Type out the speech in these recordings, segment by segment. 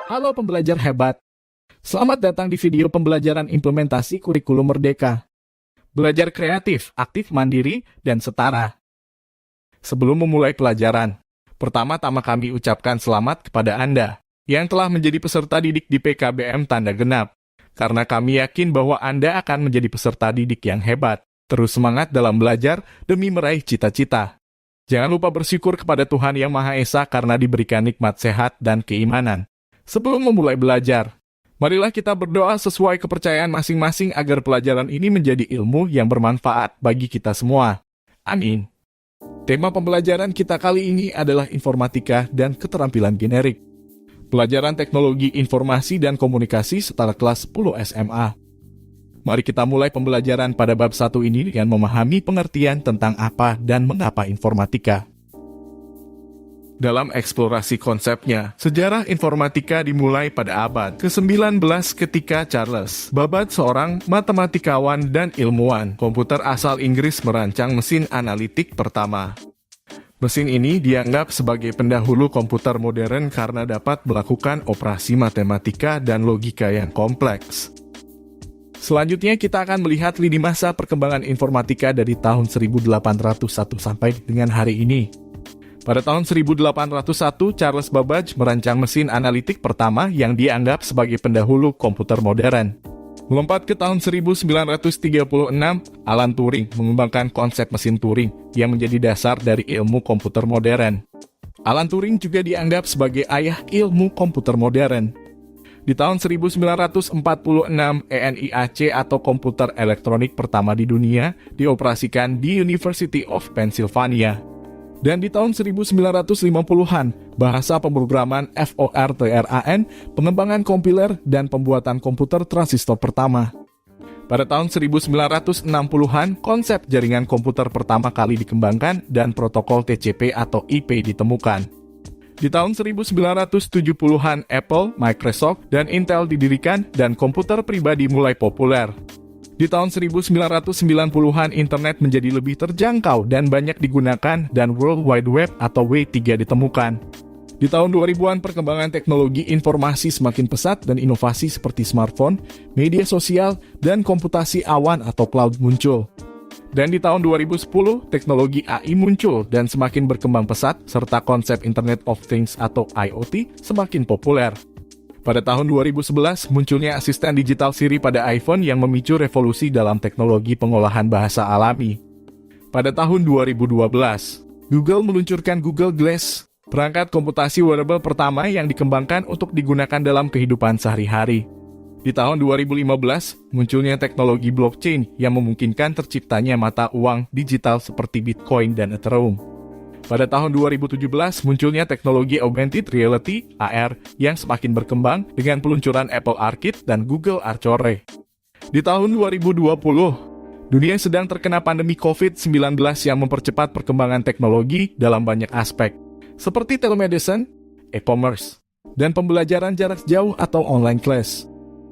Halo pembelajar hebat. Selamat datang di video pembelajaran implementasi kurikulum Merdeka. Belajar kreatif, aktif, mandiri, dan setara. Sebelum memulai pelajaran, pertama-tama kami ucapkan selamat kepada Anda yang telah menjadi peserta didik di PKBM Tanda Genap. Karena kami yakin bahwa Anda akan menjadi peserta didik yang hebat, terus semangat dalam belajar demi meraih cita-cita. Jangan lupa bersyukur kepada Tuhan Yang Maha Esa karena diberikan nikmat sehat dan keimanan. Sebelum memulai belajar, marilah kita berdoa sesuai kepercayaan masing-masing agar pelajaran ini menjadi ilmu yang bermanfaat bagi kita semua. Amin. Tema pembelajaran kita kali ini adalah informatika dan keterampilan generik. Pelajaran teknologi informasi dan komunikasi setara kelas 10 SMA. Mari kita mulai pembelajaran pada bab 1 ini dengan memahami pengertian tentang apa dan mengapa informatika. Dalam eksplorasi konsepnya, sejarah informatika dimulai pada abad ke-19 ketika Charles Babbage, seorang matematikawan dan ilmuwan komputer asal Inggris, merancang mesin analitik pertama. Mesin ini dianggap sebagai pendahulu komputer modern karena dapat melakukan operasi matematika dan logika yang kompleks. Selanjutnya kita akan melihat lini masa perkembangan informatika dari tahun 1801 sampai dengan hari ini. Pada tahun 1801, Charles Babbage merancang mesin analitik pertama yang dianggap sebagai pendahulu komputer modern. Melompat ke tahun 1936, Alan Turing mengembangkan konsep mesin Turing yang menjadi dasar dari ilmu komputer modern. Alan Turing juga dianggap sebagai ayah ilmu komputer modern. Di tahun 1946, ENIAC atau komputer elektronik pertama di dunia dioperasikan di University of Pennsylvania. Dan di tahun 1950-an, bahasa pemrograman Fortran, pengembangan kompiler, dan pembuatan komputer transistor pertama. Pada tahun 1960-an, konsep jaringan komputer pertama kali dikembangkan dan protokol TCP atau IP ditemukan. Di tahun 1970-an, Apple, Microsoft, dan Intel didirikan dan komputer pribadi mulai populer. Di tahun 1990-an, internet menjadi lebih terjangkau dan banyak digunakan dan World Wide Web atau W3 ditemukan. Di tahun 2000-an, perkembangan teknologi informasi semakin pesat dan inovasi seperti smartphone, media sosial, dan komputasi awan atau cloud muncul. Dan di tahun 2010, teknologi AI muncul dan semakin berkembang pesat, serta konsep Internet of Things atau IoT semakin populer. Pada tahun 2011, munculnya asisten digital Siri pada iPhone yang memicu revolusi dalam teknologi pengolahan bahasa alami. Pada tahun 2012, Google meluncurkan Google Glass, perangkat komputasi wearable pertama yang dikembangkan untuk digunakan dalam kehidupan sehari-hari. Di tahun 2015, munculnya teknologi blockchain yang memungkinkan terciptanya mata uang digital seperti Bitcoin dan Ethereum. Pada tahun 2017, munculnya teknologi augmented reality (AR) yang semakin berkembang dengan peluncuran Apple Arcade dan Google Archore. Di tahun 2020, dunia sedang terkena pandemi COVID-19 yang mempercepat perkembangan teknologi dalam banyak aspek, seperti telemedicine, e-commerce, dan pembelajaran jarak jauh atau online class.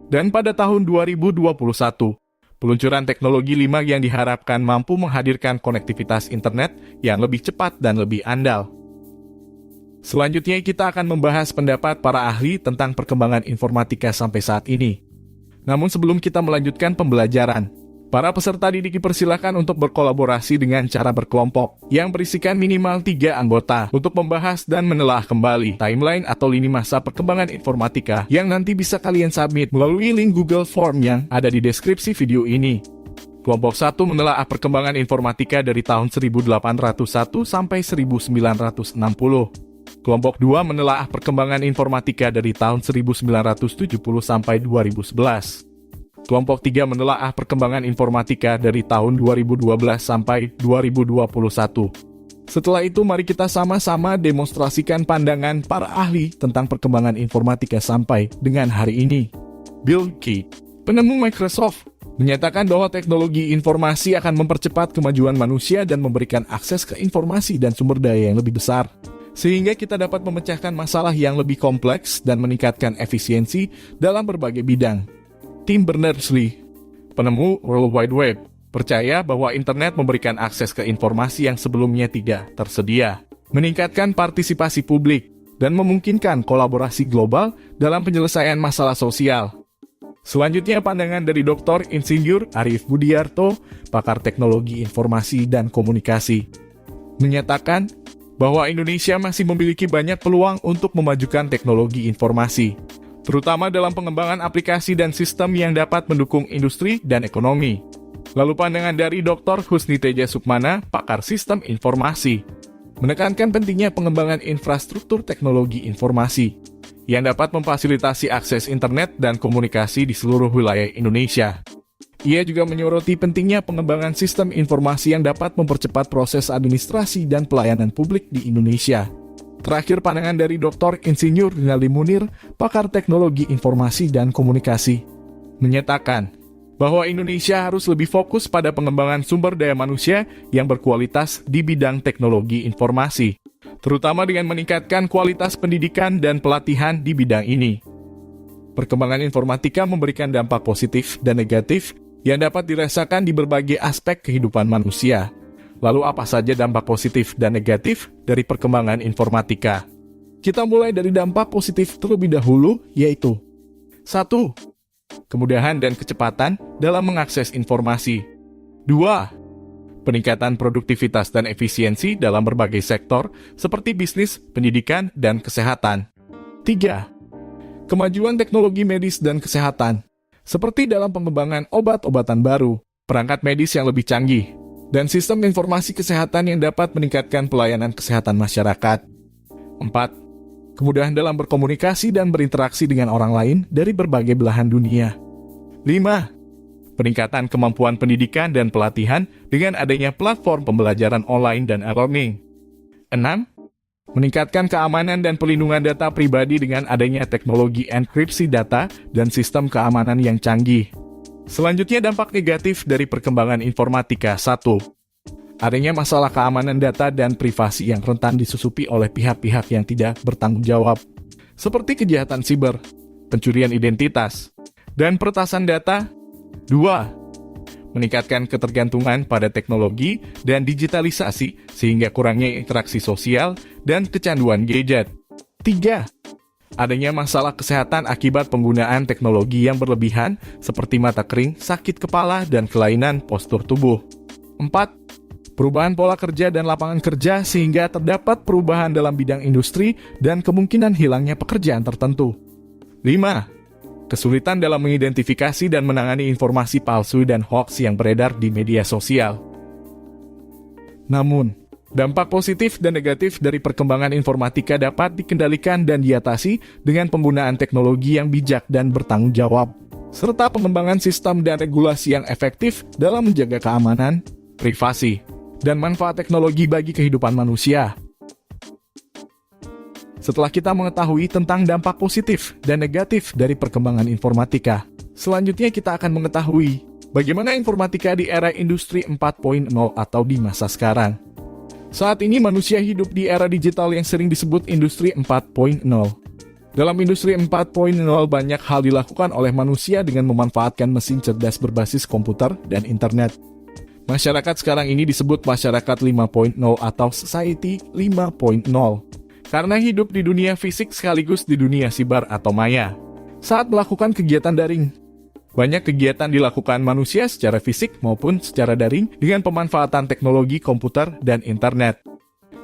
Dan pada tahun 2021, peluncuran teknologi 5 yang diharapkan mampu menghadirkan konektivitas internet yang lebih cepat dan lebih andal. Selanjutnya kita akan membahas pendapat para ahli tentang perkembangan informatika sampai saat ini. Namun sebelum kita melanjutkan pembelajaran, para peserta didik dipersilakan untuk berkolaborasi dengan cara berkelompok yang berisikan minimal 3 anggota untuk membahas dan menelaah kembali timeline atau lini masa perkembangan informatika yang nanti bisa kalian submit melalui link Google Form yang ada di deskripsi video ini. Kelompok 1 menelaah perkembangan informatika dari tahun 1801 sampai 1960. Kelompok 2 menelaah perkembangan informatika dari tahun 1970 sampai 2011. Kelompok 3 menelaah perkembangan informatika dari tahun 2012 sampai 2021. Setelah itu, mari kita sama-sama demonstrasikan pandangan para ahli tentang perkembangan informatika sampai dengan hari ini. Bill Gates, penemu Microsoft, menyatakan bahwa teknologi informasi akan mempercepat kemajuan manusia dan memberikan akses ke informasi dan sumber daya yang lebih besar, sehingga kita dapat memecahkan masalah yang lebih kompleks dan meningkatkan efisiensi dalam berbagai bidang. Tim Berners-Lee, penemu World Wide Web, percaya bahwa internet memberikan akses ke informasi yang sebelumnya tidak tersedia, meningkatkan partisipasi publik, dan memungkinkan kolaborasi global dalam penyelesaian masalah sosial. Selanjutnya pandangan dari Dr. Insinyur Arief Budiarto, pakar teknologi informasi dan komunikasi, menyatakan bahwa Indonesia masih memiliki banyak peluang untuk memajukan teknologi informasi, terutama dalam pengembangan aplikasi dan sistem yang dapat mendukung industri dan ekonomi. Lalu pandangan dari Dr. Husni Teja Sukmana, pakar sistem informasi, menekankan pentingnya pengembangan infrastruktur teknologi informasi yang dapat memfasilitasi akses internet dan komunikasi di seluruh wilayah Indonesia. Ia juga menyoroti pentingnya pengembangan sistem informasi yang dapat mempercepat proses administrasi dan pelayanan publik di Indonesia. Terakhir pandangan dari Dr. Insinyur Rinaldi Munir, pakar teknologi informasi dan komunikasi, menyatakan bahwa Indonesia harus lebih fokus pada pengembangan sumber daya manusia yang berkualitas di bidang teknologi informasi, terutama dengan meningkatkan kualitas pendidikan dan pelatihan di bidang ini. Perkembangan informatika memberikan dampak positif dan negatif yang dapat dirasakan di berbagai aspek kehidupan manusia. Lalu apa saja dampak positif dan negatif dari perkembangan informatika? Kita mulai dari dampak positif terlebih dahulu, yaitu 1. Kemudahan dan kecepatan dalam mengakses informasi. 2. Peningkatan produktivitas dan efisiensi dalam berbagai sektor seperti bisnis, pendidikan, dan kesehatan. 3. Kemajuan teknologi medis dan kesehatan, seperti dalam pengembangan obat-obatan baru, perangkat medis yang lebih canggih, dan sistem informasi kesehatan yang dapat meningkatkan pelayanan kesehatan masyarakat. 4. Kemudahan dalam berkomunikasi dan berinteraksi dengan orang lain dari berbagai belahan dunia. 5. Peningkatan kemampuan pendidikan dan pelatihan dengan adanya platform pembelajaran online dan e-learning. 6. Meningkatkan keamanan dan perlindungan data pribadi dengan adanya teknologi enkripsi data dan sistem keamanan yang canggih. Selanjutnya dampak negatif dari perkembangan informatika. 1. Adanya masalah keamanan data dan privasi yang rentan disusupi oleh pihak-pihak yang tidak bertanggung jawab, seperti kejahatan siber, pencurian identitas, dan peretasan data. 2. Meningkatkan ketergantungan pada teknologi dan digitalisasi sehingga kurangnya interaksi sosial dan kecanduan gadget. 3. Adanya masalah kesehatan akibat penggunaan teknologi yang berlebihan seperti mata kering, sakit kepala, dan kelainan postur tubuh. 4. Perubahan pola kerja dan lapangan kerja sehingga terdapat perubahan dalam bidang industri dan kemungkinan hilangnya pekerjaan tertentu. 5. Kesulitan dalam mengidentifikasi dan menangani informasi palsu dan hoax yang beredar di media sosial. Namun, dampak positif dan negatif dari perkembangan informatika dapat dikendalikan dan diatasi dengan penggunaan teknologi yang bijak dan bertanggung jawab, serta pengembangan sistem dan regulasi yang efektif dalam menjaga keamanan, privasi, dan manfaat teknologi bagi kehidupan manusia. Setelah kita mengetahui tentang dampak positif dan negatif dari perkembangan informatika, selanjutnya kita akan mengetahui bagaimana informatika di era industri 4.0 atau di masa sekarang. Saat ini manusia hidup di era digital yang sering disebut industri 4.0. Dalam industri 4.0 banyak hal dilakukan oleh manusia dengan memanfaatkan mesin cerdas berbasis komputer dan internet. Masyarakat sekarang ini disebut masyarakat 5.0 atau society 5.0. Karena hidup di dunia fisik sekaligus di dunia siber atau maya. Saat melakukan kegiatan daring, banyak kegiatan dilakukan manusia secara fisik maupun secara daring dengan pemanfaatan teknologi komputer dan internet.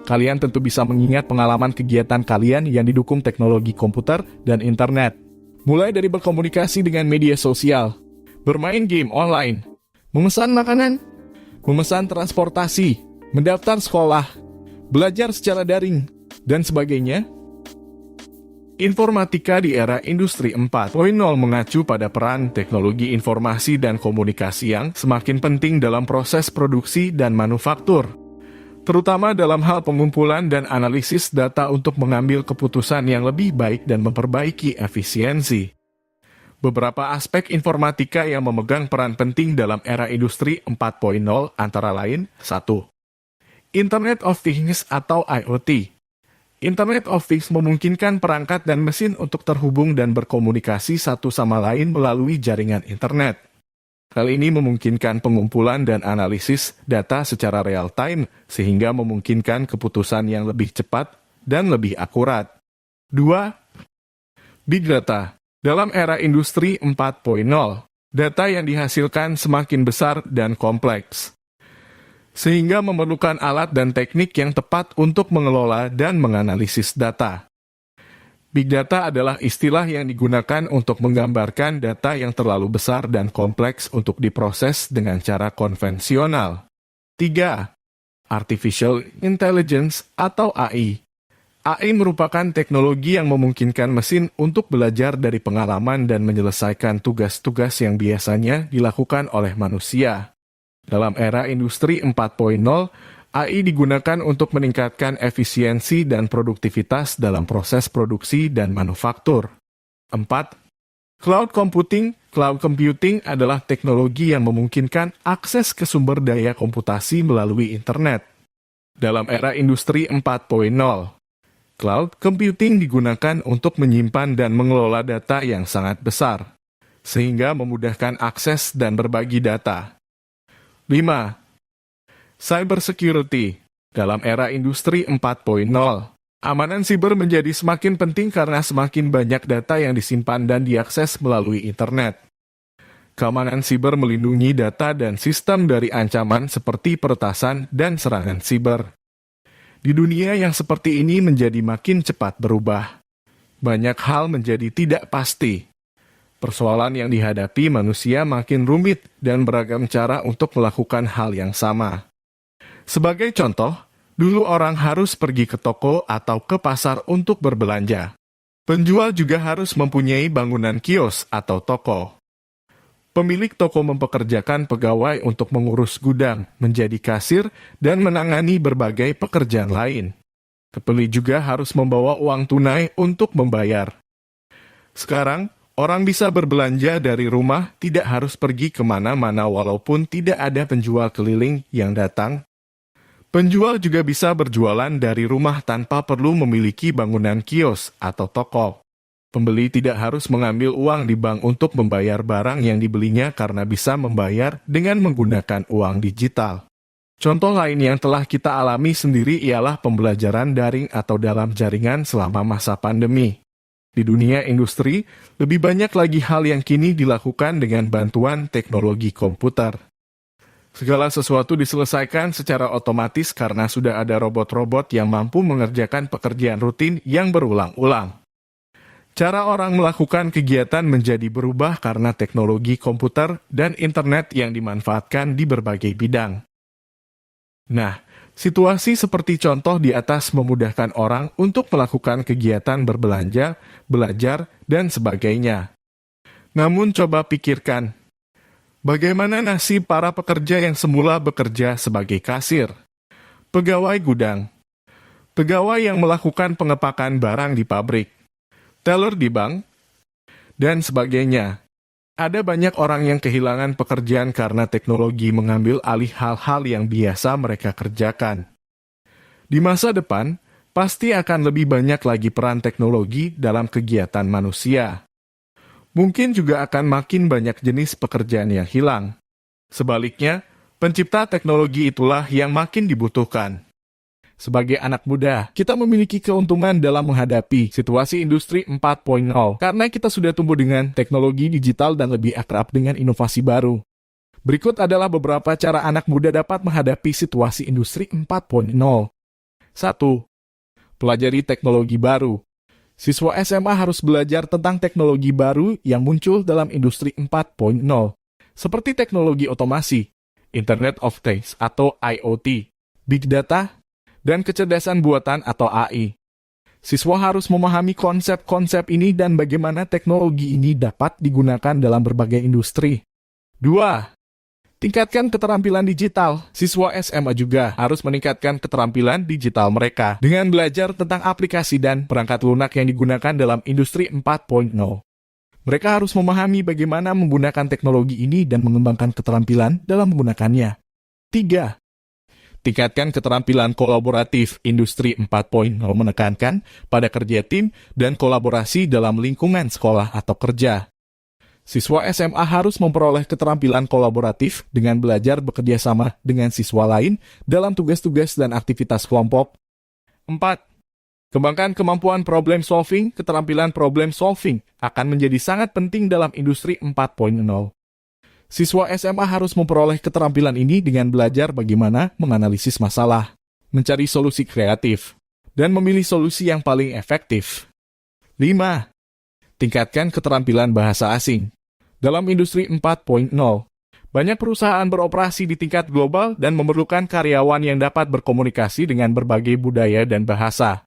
Kalian tentu bisa mengingat pengalaman kegiatan kalian yang didukung teknologi komputer dan internet. Mulai dari berkomunikasi dengan media sosial, bermain game online, memesan makanan, memesan transportasi, mendaftar sekolah, belajar secara daring, dan sebagainya. Informatika di era industri 4.0 mengacu pada peran teknologi informasi dan komunikasi yang semakin penting dalam proses produksi dan manufaktur, terutama dalam hal pengumpulan dan analisis data untuk mengambil keputusan yang lebih baik dan memperbaiki efisiensi. Beberapa aspek informatika yang memegang peran penting dalam era industri 4.0 antara lain: 1. Internet of Things atau IoT. Internet of Things memungkinkan perangkat dan mesin untuk terhubung dan berkomunikasi satu sama lain melalui jaringan internet. Hal ini memungkinkan pengumpulan dan analisis data secara real-time, sehingga memungkinkan keputusan yang lebih cepat dan lebih akurat. 2. Big Data. Dalam era industri 4.0, data yang dihasilkan semakin besar dan kompleks, sehingga memerlukan alat dan teknik yang tepat untuk mengelola dan menganalisis data. Big Data adalah istilah yang digunakan untuk menggambarkan data yang terlalu besar dan kompleks untuk diproses dengan cara konvensional. 3. Artificial Intelligence atau AI. AI merupakan teknologi yang memungkinkan mesin untuk belajar dari pengalaman dan menyelesaikan tugas-tugas yang biasanya dilakukan oleh manusia. Dalam era industri 4.0, AI digunakan untuk meningkatkan efisiensi dan produktivitas dalam proses produksi dan manufaktur. 4. Cloud Computing. Cloud computing adalah teknologi yang memungkinkan akses ke sumber daya komputasi melalui internet. Dalam era industri 4.0, cloud computing digunakan untuk menyimpan dan mengelola data yang sangat besar, sehingga memudahkan akses dan berbagi data. 5. Cybersecurity. Dalam era industri 4.0, amanan siber menjadi semakin penting karena semakin banyak data yang disimpan dan diakses melalui internet. Keamanan siber melindungi data dan sistem dari ancaman seperti peretasan dan serangan siber. Di dunia yang seperti ini menjadi makin cepat berubah. Banyak hal menjadi tidak pasti. Persoalan yang dihadapi manusia makin rumit dan beragam cara untuk melakukan hal yang sama. Sebagai contoh, dulu orang harus pergi ke toko atau ke pasar untuk berbelanja. Penjual juga harus mempunyai bangunan kios atau toko. Pemilik toko mempekerjakan pegawai untuk mengurus gudang, menjadi kasir, dan menangani berbagai pekerjaan lain. Pembeli juga harus membawa uang tunai untuk membayar. Sekarang, orang bisa berbelanja dari rumah, tidak harus pergi kemana-mana walaupun tidak ada penjual keliling yang datang. Penjual juga bisa berjualan dari rumah tanpa perlu memiliki bangunan kios atau toko. Pembeli tidak harus mengambil uang di bank untuk membayar barang yang dibelinya karena bisa membayar dengan menggunakan uang digital. Contoh lain yang telah kita alami sendiri ialah pembelajaran daring atau dalam jaringan selama masa pandemi. Di dunia industri, lebih banyak lagi hal yang kini dilakukan dengan bantuan teknologi komputer. Segala sesuatu diselesaikan secara otomatis karena sudah ada robot-robot yang mampu mengerjakan pekerjaan rutin yang berulang-ulang. Cara orang melakukan kegiatan menjadi berubah karena teknologi komputer dan internet yang dimanfaatkan di berbagai bidang. Nah, situasi seperti contoh di atas memudahkan orang untuk melakukan kegiatan berbelanja, belajar, dan sebagainya. Namun coba pikirkan, bagaimana nasib para pekerja yang semula bekerja sebagai kasir, pegawai gudang, pegawai yang melakukan pengepakan barang di pabrik, teller di bank, dan sebagainya? Ada banyak orang yang kehilangan pekerjaan karena teknologi mengambil alih hal-hal yang biasa mereka kerjakan. Di masa depan, pasti akan lebih banyak lagi peran teknologi dalam kegiatan manusia. Mungkin juga akan makin banyak jenis pekerjaan yang hilang. Sebaliknya, pencipta teknologi itulah yang makin dibutuhkan. Sebagai anak muda, kita memiliki keuntungan dalam menghadapi situasi industri 4.0 karena kita sudah tumbuh dengan teknologi digital dan lebih akrab dengan inovasi baru. Berikut adalah beberapa cara anak muda dapat menghadapi situasi industri 4.0. 1. Pelajari teknologi baru. Siswa SMA harus belajar tentang teknologi baru yang muncul dalam industri 4.0, seperti teknologi otomasi, Internet of Things atau IoT, Big Data, dan kecerdasan buatan atau AI. Siswa harus memahami konsep-konsep ini dan bagaimana teknologi ini dapat digunakan dalam berbagai industri. 2. Tingkatkan keterampilan digital. Siswa SMA juga harus meningkatkan keterampilan digital mereka dengan belajar tentang aplikasi dan perangkat lunak yang digunakan dalam industri 4.0. Mereka harus memahami bagaimana menggunakan teknologi ini dan mengembangkan keterampilan dalam menggunakannya. 3. Tingkatkan keterampilan kolaboratif. Industri 4.0 menekankan pada kerja tim dan kolaborasi dalam lingkungan sekolah atau kerja. Siswa SMA harus memperoleh keterampilan kolaboratif dengan belajar bekerja sama dengan siswa lain dalam tugas-tugas dan aktivitas kelompok. 4. Kembangkan kemampuan problem solving. Keterampilan problem solving akan menjadi sangat penting dalam industri 4.0. Siswa SMA harus memperoleh keterampilan ini dengan belajar bagaimana menganalisis masalah, mencari solusi kreatif, dan memilih solusi yang paling efektif. 5. Tingkatkan keterampilan bahasa asing. Dalam industri 4.0, banyak perusahaan beroperasi di tingkat global dan memerlukan karyawan yang dapat berkomunikasi dengan berbagai budaya dan bahasa.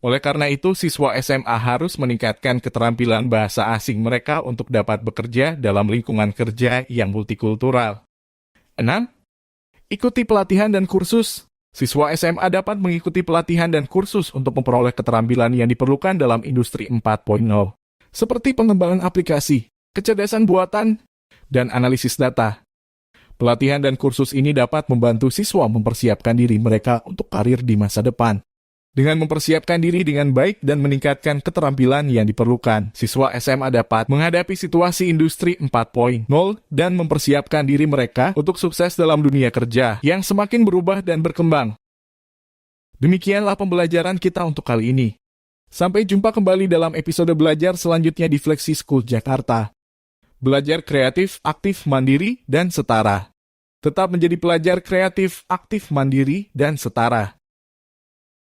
Oleh karena itu, siswa SMA harus meningkatkan keterampilan bahasa asing mereka untuk dapat bekerja dalam lingkungan kerja yang multikultural. 6. Ikuti pelatihan dan kursus. Siswa SMA dapat mengikuti pelatihan dan kursus untuk memperoleh keterampilan yang diperlukan dalam industri 4.0, seperti pengembangan aplikasi, kecerdasan buatan, dan analisis data. Pelatihan dan kursus ini dapat membantu siswa mempersiapkan diri mereka untuk karir di masa depan. Dengan mempersiapkan diri dengan baik dan meningkatkan keterampilan yang diperlukan, siswa SMA dapat menghadapi situasi industri 4.0 dan mempersiapkan diri mereka untuk sukses dalam dunia kerja yang semakin berubah dan berkembang. Demikianlah pembelajaran kita untuk kali ini. Sampai jumpa kembali dalam episode belajar selanjutnya di Flexi School Jakarta. Belajar kreatif, aktif, mandiri, dan setara. Tetap menjadi pelajar kreatif, aktif, mandiri, dan setara.